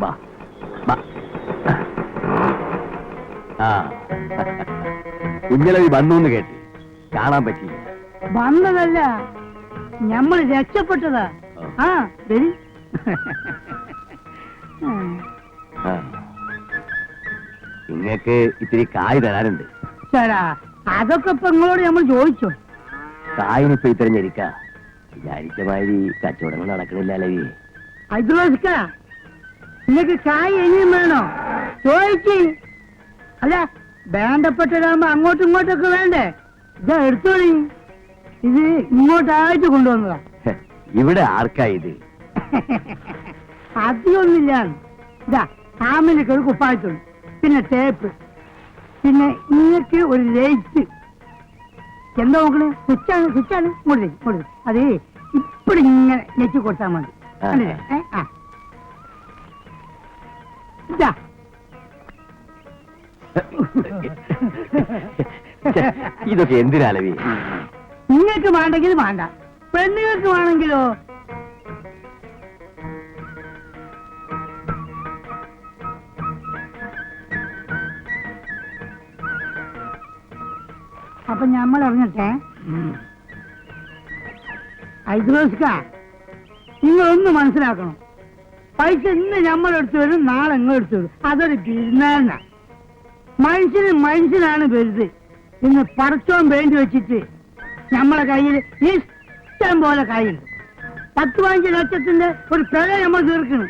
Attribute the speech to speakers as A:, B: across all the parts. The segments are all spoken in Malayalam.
A: വാ വാ. ആ കുഞ്ഞലവി വന്നു എന്ന് കേട്ട് കാണാൻ പറ്റില്ല.
B: വന്നതല്ല, നമ്മൾ രക്ഷപ്പെട്ടതാ. ആ വരി.
A: നിങ്ങൾക്ക് ഇത്തിരി കായ് തരാനുണ്ട്.
B: ചേടാ, അതൊക്കെ ഇപ്പൊ നിങ്ങളോട് നമ്മൾ ചോദിച്ചോ?
A: കായിനിപ്പോ ഇത്തരഞ്ഞിരിക്ക വിചാരിച്ച മാതിരി കച്ചവടങ്ങൾ നടക്കണില്ല അലവി.
B: അജുസ്ക, നിങ്ങക്ക് കായ് ഇനിയും വേണോ? ചോദിച്ച്. അല്ല, വേണ്ടപ്പെട്ടതാകുമ്പോ അങ്ങോട്ടും ഇങ്ങോട്ടൊക്കെ വേണ്ടേ? ഇതാ എടുത്തോളി. ഇത് ഇങ്ങോട്ടായിട്ട് കൊണ്ടുവന്നതാ.
A: ഇവിടെ ആർക്കാ ഇത്?
B: അധികമൊന്നുമില്ല. ഇതാ ഫാമിലിക്ക് ഒരു കുപ്പായത്തുണ്ട്, പിന്നെ ടേപ്പ്, പിന്നെ നിങ്ങൾക്ക് ഒരു ലൈറ്റ്. എന്താ നോക്കണേ? സ്വിച്ചാണ്, സ്വിച്ചാണ്. ഇങ്ങോട്ട് അത് ഇപ്പഴും ഇങ്ങനെ ഞെക്കി കൊടുത്താൽ മതി. ഇതാ
A: ഇതൊക്കെ എന്തിനാലവി?
B: നിങ്ങൾക്ക് വേണ്ടെങ്കിൽ വേണ്ട, പെണ്ണുങ്ങൾക്ക് വേണമെങ്കിലോ? അപ്പൊ നമ്മൾ അറിഞ്ഞിട്ടെ. ഐദ്രോസ്ക, നിങ്ങളൊന്ന് മനസ്സിലാക്കണം. പൈസ ഇന്ന് നമ്മളെടുത്ത് വരും, നാളെ എടുത്തു വരും. അതൊരു ബിസിനസ്സാ. മനുഷ്യനാണ് വലുത്. ഇന്ന് പടച്ചോൻ വേണ്ടി വെച്ചിട്ട് നമ്മളെ കയ്യിൽ ഇഷ്ടം പോലെ കയ്യുണ്ട്. 10-15 ലക്ഷത്തിന്റെ ഒരു പിഴ നമ്മൾ തീർക്കണം.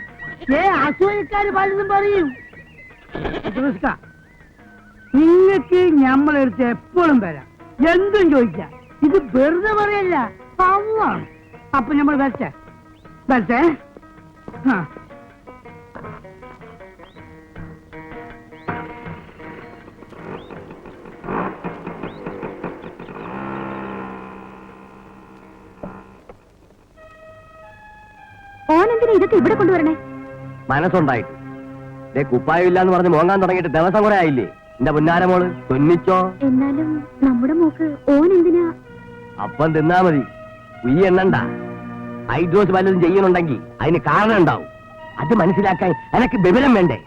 B: അസൂയക്കാര് പലതും പറയും. നിങ്ങൾക്ക് നമ്മളെടുത്ത് എപ്പോഴും വരാം, എന്തും ചോദിക്കാം. ഇത് വെറുതെ പറയല്ല, പാവമാണ്. അപ്പൊ നമ്മൾ വരട്ടെ.
C: ഓനെന്തിനാ ഇതൊക്കെ ഇവിടെ കൊണ്ടുവരണേ?
A: മനസ്സുണ്ടായിട്ട് കുപ്പായം ഇല്ലാന്ന് പറഞ്ഞ് മോങ്ങാൻ തുടങ്ങിയിട്ട് ദിവസം കുറെ ആയില്ലേ? എന്റെ പുന്നാരമോള് തുന്നിച്ചോ.
C: എന്നാലും നമ്മുടെ മോക്ക് ഓനെന്തിനാ?
A: അപ്പം തിന്നാ മതി, ഉയ്യ എണ്ണണ്ട. ഹൈഡ്രോസ് വല്ലതും ചെയ്യുന്നുണ്ടെങ്കിൽ അതിന് കാരണം ഉണ്ടാവും. അത് മനസ്സിലാക്കാൻ എനക്ക് വിവരം വേണ്ടേ?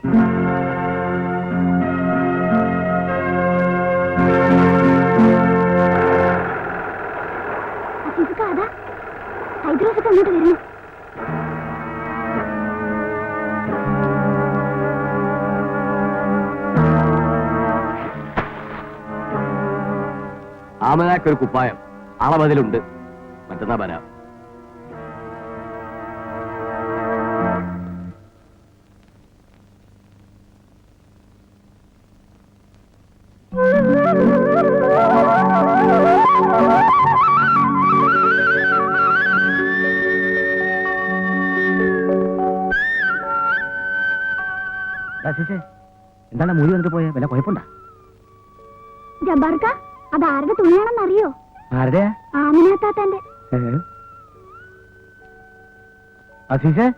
C: ഹൈദ്രോസ് അങ്ങോട്ട് വരുന്നു.
A: ആമനാക്കൊരു കുപ്പായം അളവതിലുണ്ട്, മറ്റന്നാ വരാം.
D: എന്താണ് മൂലി വന്നിട്ട് പോയ വല്ല കുഴപ്പമുണ്ടാ?
C: ജബ്ബാർക്ക, അത് ആരുടെ തുണിയാണെന്നറിയോ?
D: ആരുടെയാ?
C: ആമിനാത്താത്തന്റെ.
D: അസീസേ,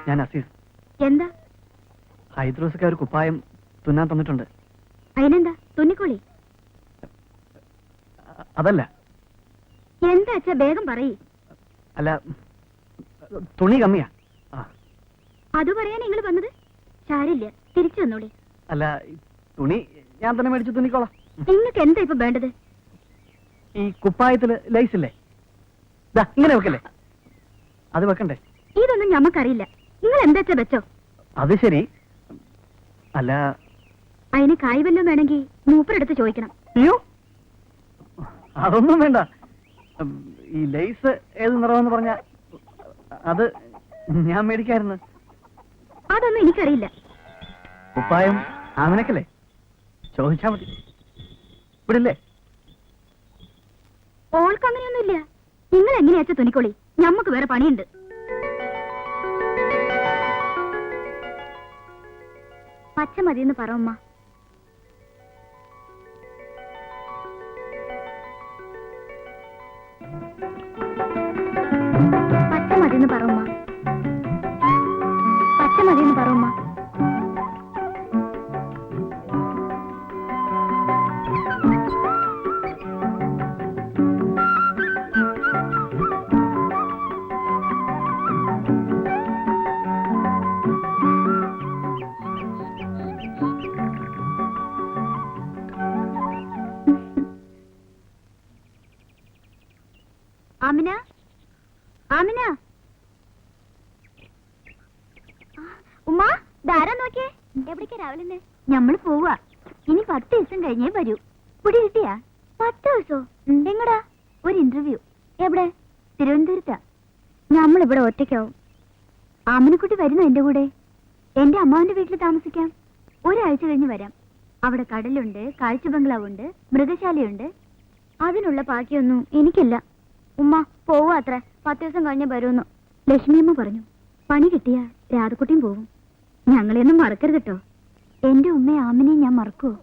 D: ഞാൻ അസീസ്.
C: എന്താ?
D: ഹൈദ്രോസ്ക്ക് ഒരു കുപ്പായം തുന്നാൻ തന്നിട്ടുണ്ട്.
C: അതിനെന്താ? തുന്നിക്കോളി.
D: അതല്ല.
C: എന്താ അച്ഛാ, വേഗം പറയ്.
D: അല്ല, തുണി കമ്മിയാ.
C: അത് പറയാൻ നിങ്ങൾ വന്നത്? സാരില്ല, തിരിച്ചു വന്നോളി.
D: അല്ല, തുണി ഞാൻ തന്നെ മേടിച്ച് തുന്നിക്കോളാം.
C: നിങ്ങൾക്ക് എന്താ ഇപ്പൊ വേണ്ടത്?
D: ഈ കുപ്പായത്തില് ലൈസ് ഇല്ലേ? ഇങ്ങനെ വെക്കല്ലേ? അത് വെക്കണ്ടേ?
C: ഇതൊന്നും ഞമ്മക്കറിയില്ല. നിങ്ങൾ എന്താ വെച്ചോ.
D: അത് ശരി. അല്ല,
C: അതിന് കായ് വല്ലതും വേണമെങ്കിൽ മൂപ്പരെടുത്ത് ചോദിക്കണം.
D: അയ്യോ, അതൊന്നും വേണ്ട. ഈ ലൈസ് ഏത് നിറമെന്ന് പറഞ്ഞ അത് ഞാൻ മേടിക്കായിരുന്നു.
C: അതൊന്നും എനിക്കറിയില്ല.
D: കുപ്പായം ആമിനക്കല്ലേ? ചോദിച്ചാ മതി. ഇവിടെ ഇല്ലേ?
C: ഓൾക്ക് അങ്ങനെയൊന്നുമില്ല. നിങ്ങൾ എങ്ങനെയാച്ച തുണിക്കോളി, ഞമ്മക്ക് വേറെ പണിയുണ്ട്. പച്ച മതിയെന്ന് പറ ഉമ്മ. പച്ച മതിയെന്ന് പറ ഉമ്മ. പച്ച മതിയെന്ന് പറ ഉമ്മ. ആമിന, ആമിന. ഉമ്മ, ധാരാ നോക്കിയേ. എവിടേക്കാ രാവിലെ? ഞമ്മള് പോവാ. ഇനി 10 ദിവസം കഴിഞ്ഞേ വരൂ. കുടി കിട്ടിയാ? 10 ദിവസോ? എങ്ങടാ? ഒരു ഇന്റർവ്യൂ. എവിടെ? തിരുവനന്തപുരത്താ. നമ്മളിവിടെ ഒറ്റയ്ക്കാവും. ആമിനക്കുട്ടി വരുന്നു എന്റെ കൂടെ. എന്റെ അമ്മാവന്റെ വീട്ടിൽ താമസിക്കാം. ഒരാഴ്ച കഴിഞ്ഞ് വരാം. അവിടെ കടലുണ്ട്, കാഴ്ച ബംഗ്ലാവുണ്ട്, മൃഗശാലയുണ്ട്. അതിനുള്ള ബാക്കിയൊന്നും എനിക്കില്ല. ഉമ്മ പോവാ അത്ര. 10 ദിവസം കഴിഞ്ഞ് വരുമെന്ന് ലക്ഷ്മിയമ്മ പറഞ്ഞു. പണി കിട്ടിയ രാധക്കുട്ടിയും പോവും. ഞങ്ങളെയൊന്നും മറക്കരുത് കേട്ടോ. എന്റെ ഉമ്മയെ ആമിനെയും ഞാൻ മറക്കുവോ?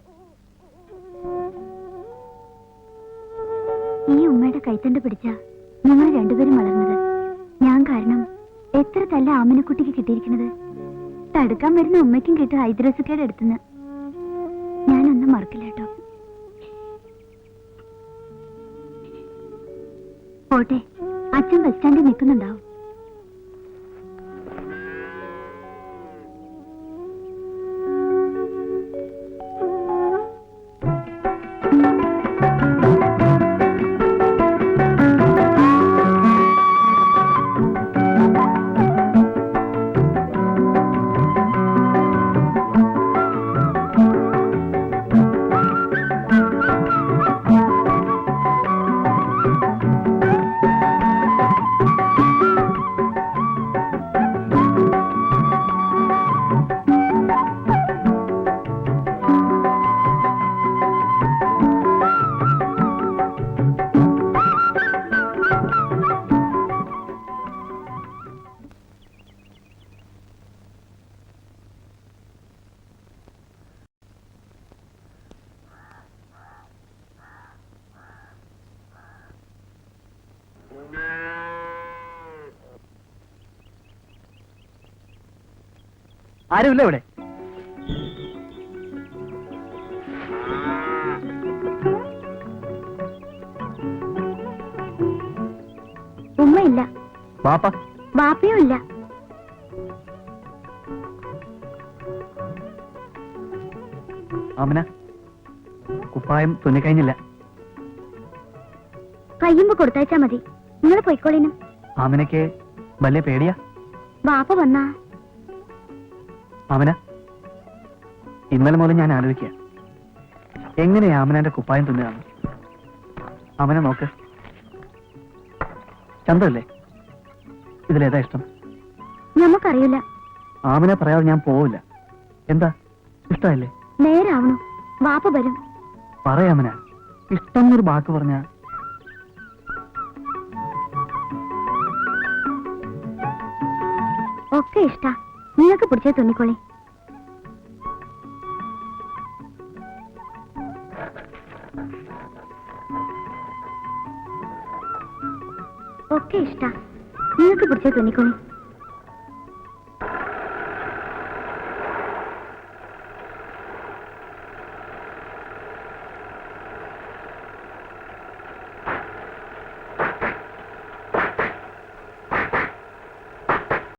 C: ഈ ഉമ്മയുടെ കൈത്തണ്ട് പിടിച്ച ഞങ്ങൾ രണ്ടുപേരും വളർന്നത്. ഞാൻ കാരണം എത്ര തല്ല ആമിനക്കുട്ടിക്ക് കിട്ടിയിരിക്കുന്നത്. തടുക്കാൻ വരുന്ന ഉമ്മയ്ക്കും കിട്ടും ഹൈദ്രോസുക്കയുടെ അടുത്തുനിന്ന്. ഞാനൊന്നും മറക്കില്ല കേട്ടോ. പോട്ടെ, അച്ഛൻ ബസ് സ്റ്റാൻഡിൽ നിൽക്കുന്നുണ്ടാവും.
D: ആരുമില്ല ഇവിടെ?
C: ഉമ്മയില്ല.
D: ബാപ്പ?
C: ബാപ്പയും ഇല്ല.
D: ആമിന, കുപ്പായം തുന്നിക്കഴിഞ്ഞില്ല.
C: കയ്യുമ്പോ കൊടുത്തയച്ചാ മതി. നിങ്ങൾ പൊയ്ക്കോളിനും.
D: ആമിനക്ക് വലിയ പേടിയാ?
C: ബാപ്പ വന്നാ?
D: ആമിന, ഇന്നലെ മുതൽ ഞാൻ ആലോചിക്കുക, എങ്ങനെയാ ആമിനന്റെ കുപ്പായം തുന്നുകയാണ്. ആമിന നോക്ക്, ചന്തല്ലേ? ഇതിലേതാ ഇഷ്ടം?
C: നമുക്കറിയില്ല.
D: ആമിനെ പറയാതെ ഞാൻ പോവില്ല. എന്താ, ഇഷ്ടമല്ലേ?
C: നേരാവണു. ബാപ്പ വരും.
D: പറയാമിന, ഇഷ്ടം എന്നൊരു വാക്ക് പറഞ്ഞ.
C: ഒക്കെ ഇഷ്ടാ. നിങ്ങൾക്ക് പിടിച്ചേ തുന്നിക്കോളി. ഒക്കെ ഇഷ്ടാ. നിങ്ങൾക്ക് പിടിച്ചേ തുന്നിക്കോളി.